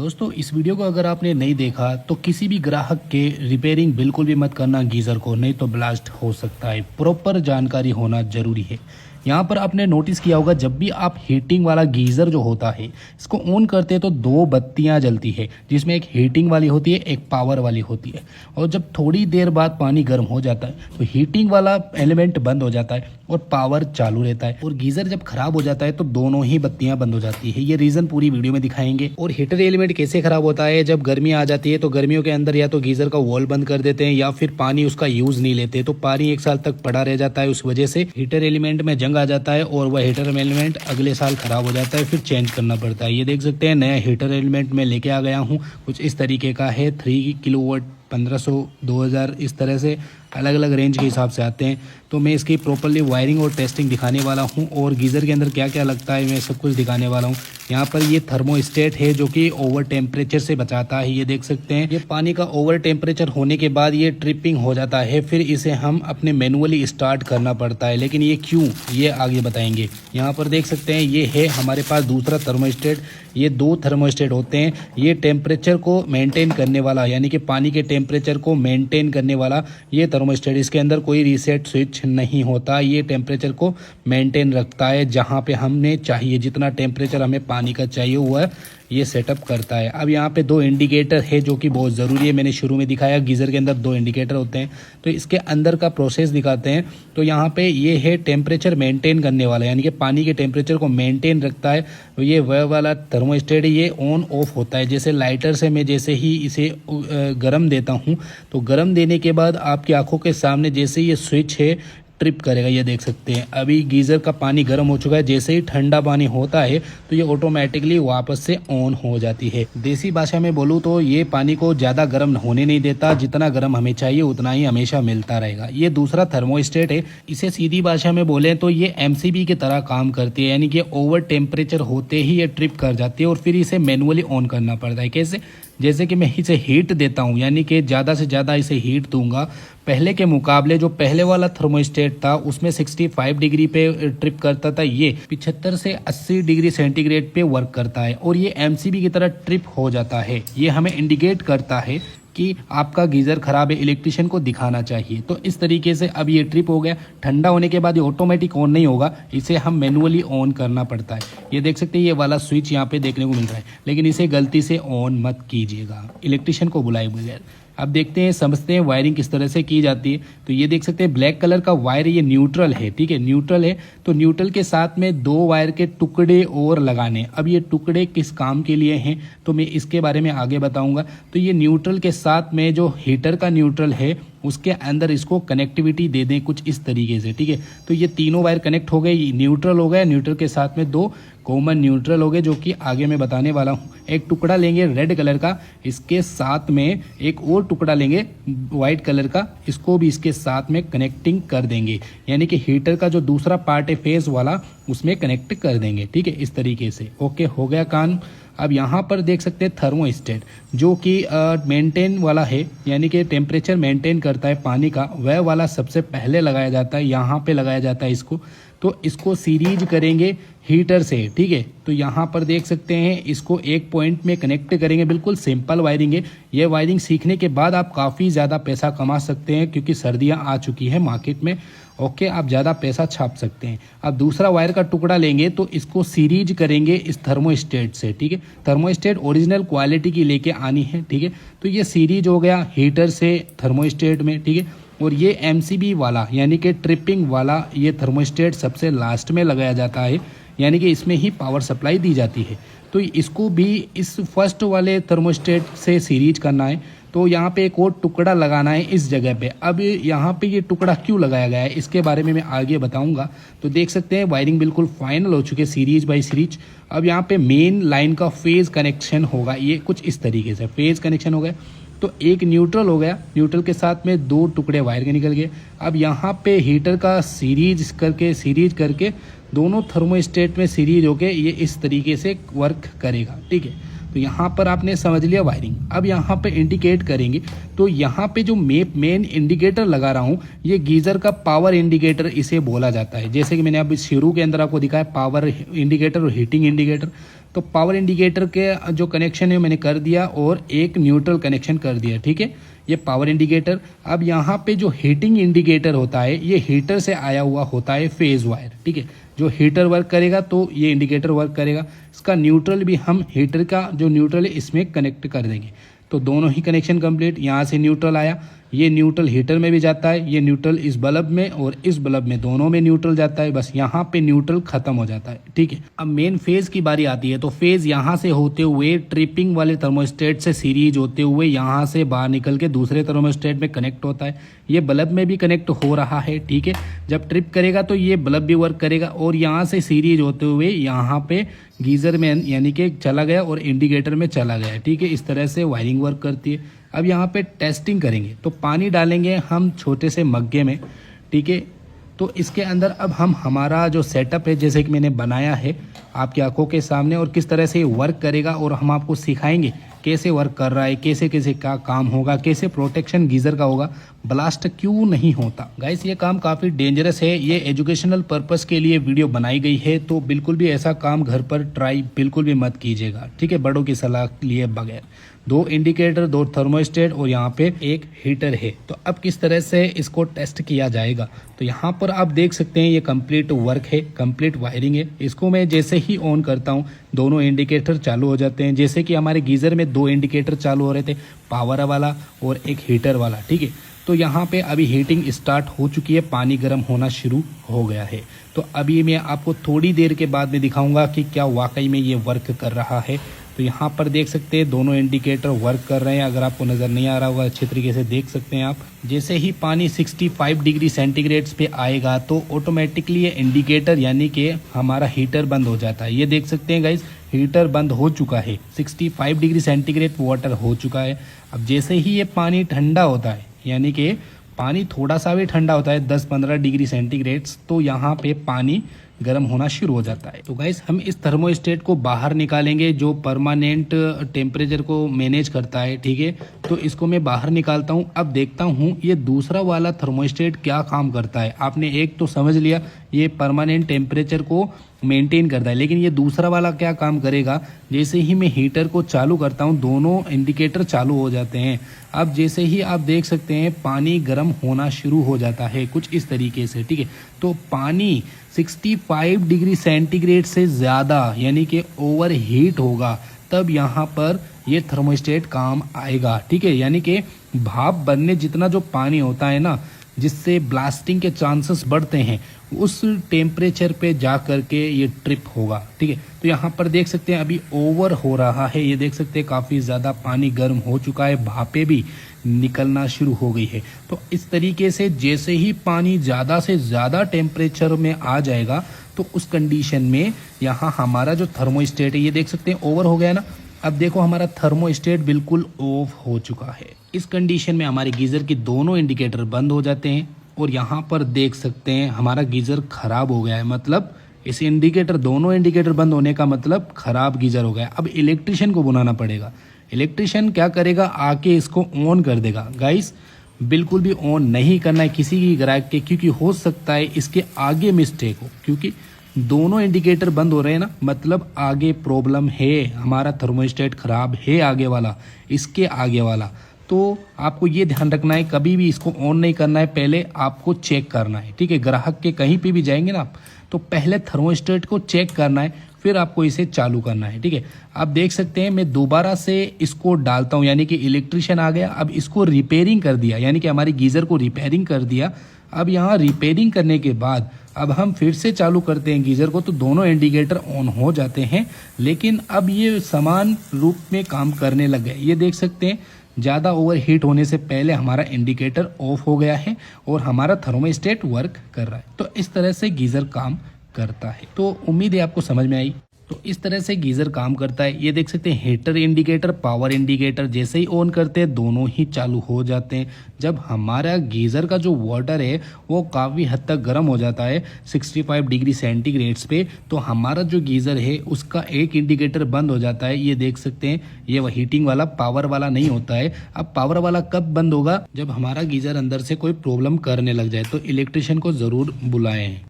दोस्तों इस वीडियो को अगर आपने नहीं देखा तो किसी भी ग्राहक के रिपेयरिंग बिल्कुल भी मत करना गीज़र को, नहीं तो ब्लास्ट हो सकता है। प्रॉपर जानकारी होना जरूरी है। यहाँ पर आपने नोटिस किया होगा जब भी आप हीटिंग वाला गीज़र जो होता है इसको ऑन करते हैं तो दो बत्तियाँ जलती है, जिसमें एक हीटिंग वाली होती है, एक पावर वाली होती है। और जब थोड़ी देर बाद पानी गर्म हो जाता है तो हीटिंग वाला एलिमेंट बंद हो जाता है और पावर चालू रहता है। और गीज़र जब खराब हो जाता है तो दोनों ही बत्तियां बंद हो जाती है। ये रीज़न पूरी वीडियो में दिखाएंगे। और हीटर एलिमेंट कैसे खराब होता है, जब गर्मी आ जाती है तो गर्मियों के अंदर या तो गीज़र का वॉल बंद कर देते हैं या फिर पानी उसका यूज़ नहीं लेते, तो पानी 1 साल तक पड़ा रह जाता है। उस वजह से हीटर एलिमेंट में जंग आ जाता है और वह हीटर एलिमेंट अगले साल खराब हो जाता है, फिर चेंज करना पड़ता है। ये देख सकते हैं नया हीटर एलिमेंट में लेके आ गया हूँ। कुछ इस तरीके का है, 3 किलोवाट, 1500, 2000, इस तरह से अलग अलग रेंज के हिसाब से आते हैं। तो मैं इसकी प्रॉपर्ली वायरिंग और टेस्टिंग दिखाने वाला हूं और गीज़र के अंदर क्या क्या लगता है मैं सब कुछ दिखाने वाला हूं। यहाँ पर ये थर्मोस्टेट है जो कि ओवर टेम्परेचर से बचाता है। ये देख सकते हैं, ये पानी का ओवर टेम्परेचर होने के बाद ये ट्रिपिंग हो जाता है, फिर इसे हम अपने मैनुअली स्टार्ट करना पड़ता है। लेकिन ये क्यों, ये आगे बताएंगे। यहाँ पर देख सकते हैं ये है हमारे पास दूसरा थर्मोस्टेट। ये 2 थर्मोस्टेट होते हैं। ये टेम्परेचर को मेंटेन करने वाला, यानी कि पानी के टेम्परेचर को मेंटेन करने वाला ये थर्मोस्टेट। इसके अंदर कोई रीसेट स्विच नहीं होता। ये टेम्परेचर को मेंटेन रखता है, जहाँ पे हमने चाहिए जितना टेम्परेचर हमें पानी का चाहिए हुआ ये सेटअप करता है। अब यहाँ पे 2 इंडिकेटर है जो कि बहुत ज़रूरी है। मैंने शुरू में दिखाया गीज़र के अंदर 2 इंडिकेटर होते हैं, तो इसके अंदर का प्रोसेस दिखाते हैं। तो यहाँ पे ये है टेम्परेचर मेंटेन करने वाला, यानी कि पानी के टेम्परेचर को मेंटेन रखता है। तो ये वह वाला थर्मोस्टेट है, ये ऑन ऑफ होता है। जैसे लाइटर से मैं जैसे ही इसे गर्म देता हूँ तो गर्म देने के बाद आपकी आंखों के सामने जैसे ये स्विच है ट्रिप करेगा। ये देख सकते हैं अभी गीज़र का पानी गर्म हो चुका है। जैसे ही ठंडा पानी होता है तो ये ऑटोमेटिकली वापस से ऑन हो जाती है। देसी भाषा में बोलूँ तो ये पानी को ज़्यादा गर्म होने नहीं देता, जितना गर्म हमें चाहिए उतना ही हमेशा मिलता रहेगा। ये दूसरा थर्मोस्टेट है। इसे सीधी भाषा में बोले तो ये MCB की तरह काम करती है, यानी कि ओवर टेम्परेचर होते ही ये ट्रिप कर जाती है और फिर इसे मैनुअली ऑन करना पड़ता है। कैसे, जैसे कि मैं इसे हीट देता हूँ, यानी कि ज़्यादा से ज़्यादा इसे हीट दूंगा। पहले के मुकाबले जो पहले वाला थर्मोस्टेट था उसमें 65 डिग्री पे ट्रिप करता था, ये 75 से 80 डिग्री सेंटीग्रेड पे वर्क करता है और ये MCB की तरह ट्रिप हो जाता है। ये हमें इंडिकेट करता है कि आपका गीज़र खराब है, इलेक्ट्रिशियन को दिखाना चाहिए। तो इस तरीके से अब ये ट्रिप हो गया। ठंडा होने के बाद ये ऑटोमेटिक ऑन नहीं होगा, इसे हम मैनुअली ऑन करना पड़ता है। ये देख सकते हैं ये वाला स्विच यहाँ पे देखने को मिल रहा है, लेकिन इसे गलती से ऑन मत कीजिएगा, इलेक्ट्रिशियन को बुलाए बगैर। अब देखते हैं, समझते हैं वायरिंग किस तरह से की जाती है। तो ये देख सकते हैं ब्लैक कलर का वायर, ये न्यूट्रल है, ठीक है, न्यूट्रल है। तो न्यूट्रल के साथ में 2 वायर के टुकड़े और लगाने। अब ये टुकड़े किस काम के लिए हैं तो मैं इसके बारे में आगे बताऊंगा। तो ये न्यूट्रल के साथ में जो हीटर का न्यूट्रल है उसके अंदर इसको कनेक्टिविटी दे दें कुछ इस तरीके से, ठीक है। तो ये तीनों वायर कनेक्ट हो गए, न्यूट्रल हो गया, न्यूट्रल के साथ में 2 कॉमन न्यूट्रल हो गए जो कि आगे मैं बताने वाला हूँ। एक टुकड़ा लेंगे रेड कलर का, इसके साथ में एक और टुकड़ा लेंगे वाइट कलर का, इसको भी इसके साथ में कनेक्टिंग कर देंगे, यानी कि हीटर का जो दूसरा पार्ट है फेस वाला उसमें कनेक्ट कर देंगे, ठीक है, इस तरीके से। ओके, हो गया काम। अब यहाँ पर देख सकते हैं थर्मोस्टेट जो कि मेंटेन वाला है, यानी कि टेम्परेचर मेंटेन करता है पानी का, वह वाला सबसे पहले लगाया जाता है। यहाँ पे लगाया जाता है इसको। तो इसको सीरीज करेंगे हीटर से, ठीक है। तो यहाँ पर देख सकते हैं इसको एक पॉइंट में कनेक्ट करेंगे। बिल्कुल सिंपल वायरिंग है। ये वायरिंग सीखने के बाद आप काफ़ी ज़्यादा पैसा कमा सकते हैं, क्योंकि सर्दियाँ आ चुकी हैं मार्केट में। ओके, आप ज़्यादा पैसा छाप सकते हैं। अब दूसरा वायर का टुकड़ा लेंगे तो इसको सीरीज करेंगे इस थर्मोस्टेट से, ठीक है। थर्मोस्टेट ओरिजिनल क्वालिटी की लेके आनी है, ठीक है। तो ये सीरीज हो गया हीटर से थर्मोस्टेट में, ठीक है। और ये MCB वाला, यानी कि ट्रिपिंग वाला, ये थर्मोस्टेट सबसे लास्ट में लगाया जाता है, यानी कि इसमें ही पावर सप्लाई दी जाती है। तो इसको भी इस फर्स्ट वाले थर्मोस्टेट से सीरीज करना है। तो यहाँ पे एक और टुकड़ा लगाना है इस जगह पे। अब यहाँ पे ये टुकड़ा क्यों लगाया गया है इसके बारे में मैं आगे बताऊंगा। तो देख सकते हैं वायरिंग बिल्कुल फाइनल हो चुकी है, सीरीज बाय सीरीज। अब यहाँ पे मेन लाइन का फेज कनेक्शन होगा, ये कुछ इस तरीके से फेज कनेक्शन हो गया। तो एक न्यूट्रल हो गया, न्यूट्रल के साथ में 2 टुकड़े वायर के निकल गए। अब यहाँ पे हीटर का सीरीज करके दोनों थर्मोस्टेट में सीरीज होके ये इस तरीके से वर्क करेगा, ठीक है। तो यहाँ पर आपने समझ लिया वायरिंग। अब यहाँ पे इंडिकेट करेंगे, तो यहाँ पे जो मेन इंडिकेटर लगा रहा हूँ ये गीज़र का पावर इंडिकेटर इसे बोला जाता है। जैसे कि मैंने अब शुरू के अंदर आपको दिखाया पावर इंडिकेटर और हीटिंग इंडिकेटर। तो पावर इंडिकेटर के जो कनेक्शन है मैंने कर दिया और एक न्यूट्रल कनेक्शन कर दिया, ठीक है। ये पावर इंडिकेटर। अब यहाँ पे जो हीटिंग इंडिकेटर होता है ये हीटर से आया हुआ होता है फेज वायर, ठीक है। जो हीटर वर्क करेगा तो ये इंडिकेटर वर्क करेगा। इसका न्यूट्रल भी हम हीटर का जो न्यूट्रल है इसमें कनेक्ट कर देंगे। तो दोनों ही कनेक्शन कंप्लीट। यहाँ से न्यूट्रल आया, ये न्यूट्रल हीटर में भी जाता है, ये न्यूट्रल इस बल्ब में और इस बल्ब में, दोनों में न्यूट्रल जाता है। बस यहाँ पे न्यूट्रल खत्म हो जाता है, ठीक है। अब मेन फेज की बारी आती है। तो फेज यहाँ से होते हुए ट्रिपिंग वाले थर्मोस्टेट से सीरीज होते हुए यहाँ से बाहर निकल के दूसरे थर्मोस्टेट में कनेक्ट होता है। ये बल्ब में भी कनेक्ट हो रहा है, ठीक है। जब ट्रिप करेगा तो ये बल्ब भी वर्क करेगा और यहाँ से सीरीज होते हुए यहाँ पे गीजर में यानी कि चला गया और इंडिकेटर में चला गया, ठीक है। इस तरह से वायरिंग वर्क करती है। अब यहाँ पे टेस्टिंग करेंगे तो पानी डालेंगे हम छोटे से मग्गे में, ठीक है। तो इसके अंदर अब हम हमारा जो सेटअप है जैसे कि मैंने बनाया है आपकी आंखों के सामने और किस तरह से वर्क करेगा और हम आपको सिखाएंगे कैसे वर्क कर रहा है, कैसे कैसे क्या काम होगा, कैसे प्रोटेक्शन गीज़र का होगा, ब्लास्ट क्यों नहीं होता। गाइस ये काम काफ़ी डेंजरस है। ये एजुकेशनल पर्पस के लिए वीडियो बनाई गई है, तो बिल्कुल भी ऐसा काम घर पर ट्राई बिल्कुल भी मत कीजिएगा, ठीक है, बड़ों की सलाह लिए बगैर। 2 इंडिकेटर, 2 थर्मोस्टेट और यहाँ पे एक हीटर है। तो अब किस तरह से इसको टेस्ट किया जाएगा, तो यहाँ पर आप देख सकते हैं ये कंप्लीट वर्क है, कंप्लीट वायरिंग है। इसको मैं जैसे ही ऑन करता हूँ दोनों इंडिकेटर चालू हो जाते हैं। जैसे कि हमारे गीज़र में 2 इंडिकेटर चालू हो रहे थे, पावर वाला और एक हीटर वाला, ठीक है। तो यहाँ पे अभी हीटिंग स्टार्ट हो चुकी है, पानी गर्म होना शुरू हो गया है। तो अभी मैं आपको थोड़ी देर के बाद में दिखाऊंगा कि क्या वाकई में ये वर्क कर रहा है। तो यहाँ पर देख सकते हैं दोनों इंडिकेटर वर्क कर रहे हैं। अगर आपको नज़र नहीं आ रहा होगा अच्छे तरीके से देख सकते हैं आप। जैसे ही पानी 65 डिग्री सेंटीग्रेड्स पे आएगा तो ऑटोमेटिकली ये इंडिकेटर यानी कि हमारा हीटर बंद हो जाता है। ये देख सकते हैं गाइज, हीटर बंद हो चुका है, 65 डिग्री सेंटीग्रेड वाटर हो चुका है। अब जैसे ही ये पानी ठंडा होता है यानी कि पानी थोड़ा सा भी ठंडा होता है 10-15 डिग्री सेंटीग्रेड्स, तो यहाँ पे पानी गर्म होना शुरू हो जाता है। तो गाइस हम इस थर्मोस्टेट को बाहर निकालेंगे जो परमानेंट टेम्परेचर को मैनेज करता है, ठीक है। तो इसको मैं बाहर निकालता हूँ। अब देखता हूँ ये दूसरा वाला थर्मोस्टेट क्या काम करता है। आपने एक तो समझ लिया ये परमानेंट टेम्परेचर को मेंटेन करता है, लेकिन ये दूसरा वाला क्या काम करेगा। जैसे ही मैं हीटर को चालू करता हूँ दोनों इंडिकेटर चालू हो जाते हैं। अब जैसे ही आप देख सकते हैं पानी गर्म होना शुरू हो जाता है कुछ इस तरीके से, ठीक है। तो पानी 65 डिग्री सेंटीग्रेड से ज़्यादा यानी कि ओवर हीट होगा तब यहाँ पर ये थर्मोस्टेट काम आएगा, ठीक है। यानी कि भाप बनने जितना जो पानी होता है ना, जिससे ब्लास्टिंग के चांसेस बढ़ते हैं, उस टेम्परेचर पे जा करके ये ट्रिप होगा, ठीक है। तो यहाँ पर देख सकते हैं अभी ओवर हो रहा है। ये देख सकते हैं काफ़ी ज़्यादा पानी गर्म हो चुका है, भापें भी निकलना शुरू हो गई है। तो इस तरीके से जैसे ही पानी ज़्यादा से ज़्यादा टेम्परेचर में आ जाएगा तो उस कंडीशन में यहाँ हमारा जो थर्मोस्टेट है ये देख सकते हैं ओवर हो गया ना। अब देखो हमारा थर्मोस्टेट बिल्कुल ऑफ हो चुका है। इस कंडीशन में हमारे गीज़र की दोनों इंडिकेटर बंद हो जाते हैं और यहाँ पर देख सकते हैं हमारा गीज़र खराब हो गया है। मतलब इस इंडिकेटर, दोनों इंडिकेटर बंद होने का मतलब खराब गीज़र हो गया। अब इलेक्ट्रिशियन को बुलाना पड़ेगा। इलेक्ट्रिशियन क्या करेगा, आके इसको ऑन कर देगा। गाइस बिल्कुल भी ऑन नहीं करना है किसी की ग्राहक के, क्योंकि हो सकता है इसके आगे मिस्टेक हो, क्योंकि दोनों इंडिकेटर बंद हो रहे हैं ना, मतलब आगे प्रॉब्लम है, हमारा थर्मोस्टेट खराब है आगे वाला, इसके आगे वाला। तो आपको ये ध्यान रखना है कभी भी इसको ऑन नहीं करना है, पहले आपको चेक करना है, ठीक है। ग्राहक के कहीं पे भी जाएंगे ना आप, तो पहले थर्मोस्टेट को चेक करना है, फिर आपको इसे चालू करना है, ठीक है। आप देख सकते हैं मैं दोबारा से इसको डालता हूं, यानी कि इलेक्ट्रिशियन आ गया। अब इसको रिपेयरिंग कर दिया, यानी कि हमारी गीज़र को रिपेयरिंग कर दिया। अब यहाँ रिपेयरिंग करने के बाद अब हम फिर से चालू करते हैं गीज़र को, तो दोनों इंडिकेटर ऑन हो जाते हैं। लेकिन अब ये समान रूप में काम करने लग गए। ये देख सकते हैं ज़्यादा ओवर हीट होने से पहले हमारा इंडिकेटर ऑफ हो गया है और हमारा थर्मोस्टेट वर्क कर रहा है। तो इस तरह से गीज़र काम करता है। तो उम्मीद है आपको समझ में आई। तो इस तरह से गीज़र काम करता है। ये देख सकते हैं हीटर इंडिकेटर, पावर इंडिकेटर जैसे ही ऑन करते हैं दोनों ही चालू हो जाते हैं। जब हमारा गीज़र का जो वाटर है वो काफ़ी हद तक गर्म हो जाता है 65 डिग्री सेंटीग्रेड्स पे, तो हमारा जो गीज़र है उसका एक इंडिकेटर बंद हो जाता है। ये देख सकते हैं ये वो हीटिंग वाला, पावर वाला नहीं होता है। अब पावर वाला कब बंद होगा, जब हमारा गीज़र अंदर से कोई प्रॉब्लम करने लग जाए। तो इलेक्ट्रिशियन को ज़रूर बुलाएं।